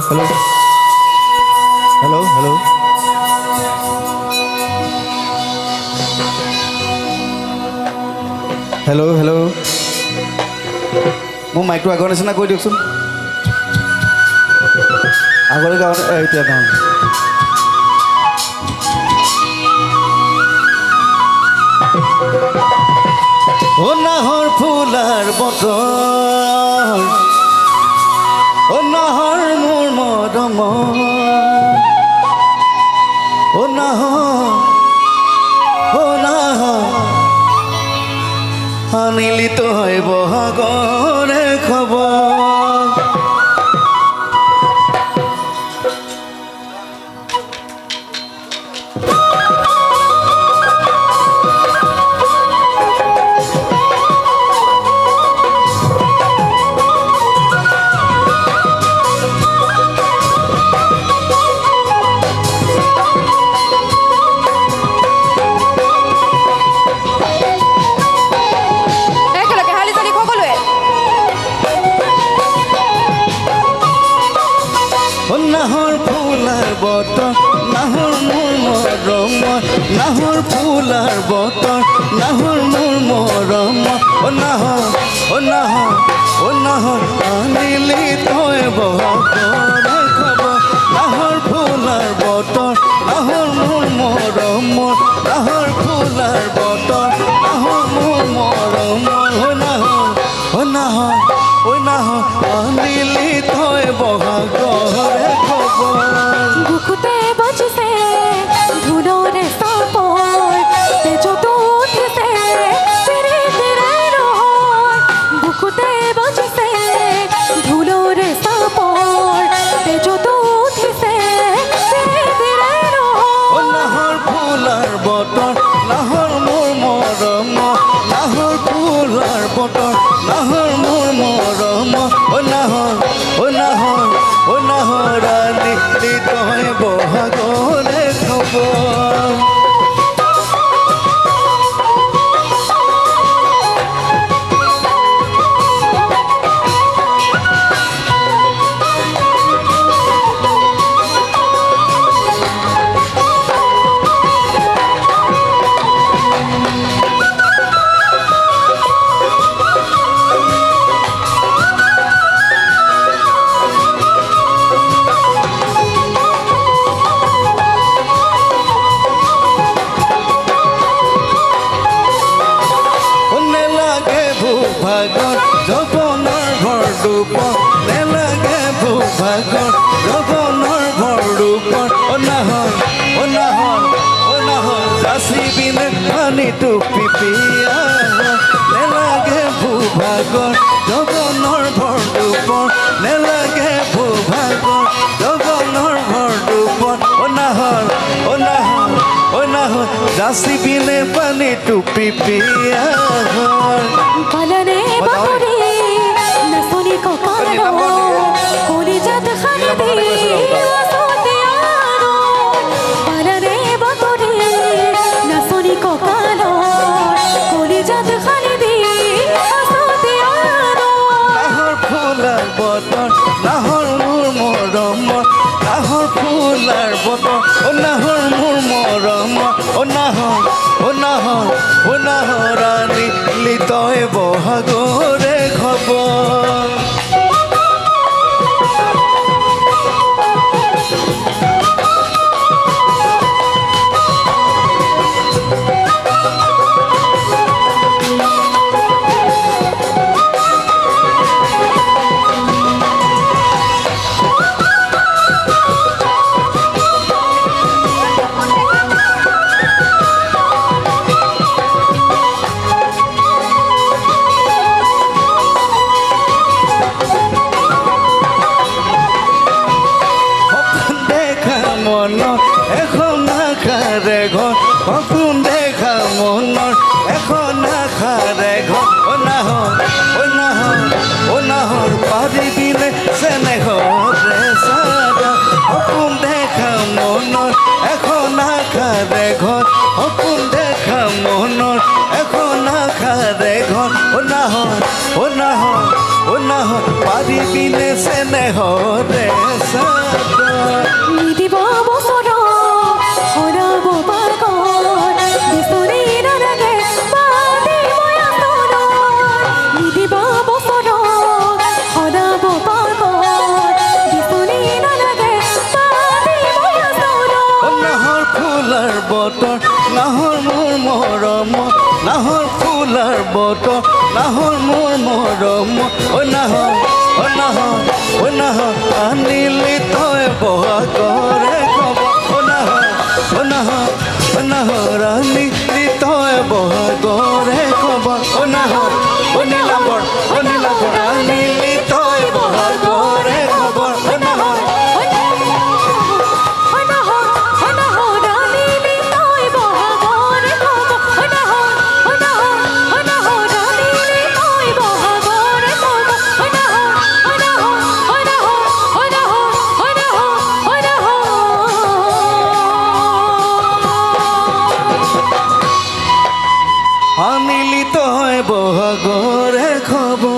hello' hello' hello' hello' hello' মোৰ মাইকটো আগৰ নিচিনা কৈ দিয়কচোন আগলৈ গাঁৱত এতিয়া গাঁৱত ও নাহৰ ফুলাৰ বতৰ ও নাহৰ মোৰ মৰম ও নাহৰ আনিলি তই বহাগৰে খবৰ নাহৰ ফুলাৰ বতৰ নাহৰ মোৰ মৰম নাহৰ ফুলাৰ বতৰ নাহৰ মোৰ মৰম ও নাহৰ আনিলি তই বহাগৰে খবৰ নাহৰ ফুলাৰ বতৰ নাহৰ মোৰ মৰম নাহৰ ফুলাৰ বতৰ নাহৰ মোৰ মৰম ও নাহৰ আনিলি তই বহাগৰে বুকুতে বাজছে ধুলোর সাপর তেজতো উঠছে তেরে তেরে রোহর বুকুতে বাজছে ধুলোর সাপর তেজতো উঠছে তেরে তেরে রোহর নাহর ফুলার বতর নাহর মোর মরম নাহর ফুলার বতর নাহর মোর মরম ও নাহর আনিলি তই বহাগরে খবৰ ভাগৰ যৌৱনৰ ভৰ দুপৰ নেলাগে ভাগৰ যৌৱনৰ ভৰ দুপৰ ও নাহৰ যাচি বিনে পানীটো পিপিয়া নেলাগে ভাগৰ যৌৱনৰ ভৰ দুপৰ নেলাগে ভাগৰ যৌৱনৰ ভৰ দুপৰ ও নাহৰ যাচি বিনে পানীটো পিপিয়া পালনে বাহুরে নসুনি কো কানো কোলি জাত খানদি আসতে আরো পালনে বাহুরে নসুনি কো কানো কোলি জাত খানদি আসতে আরো নাহর ফুলার বতর নাহর মোর মরম নাহর ফুলার বতর ও নাহর মোর মরম ও নাহর আনিলি তই বহাগরে খবৰ এখন আখাৰে ঘৰ সপোন দেখা মনৰ এখন আখাৰে ঘৰ ও নাহৰ পাৰিবিনে চেনেহৰে চাদা সপোন দেখা মনৰ এখন আখাৰে ঘৰ সপোন দেখা মনৰ এখন আখাৰে ঘৰ ও নাহৰ নাহৰ পাৰিবিনে চেনেহৰে চাদৰ নিদিব বছৰ সৰাব পাগল বিচৰি নালাগে বাদে মই আচৰ নিদিব বছৰ সৰাব পাগল বিচৰি নালাগে বাদে মই আচৰ নাহৰ ফুলাৰ বতৰ নাহৰ মোৰ মৰম নাহৰ ফুলাৰ বতৰ নাহৰ মোৰ মৰম নাহৰ আনিলি তই বহাগৰে খবৰ নাহৰ আনিলি তই বহাগৰে খবৰ নাহৰ নীলাম্বৰ আনিলি তই বহাগৰে খবৰ নাহৰ আনিলি তই বহাগৰে খবৰ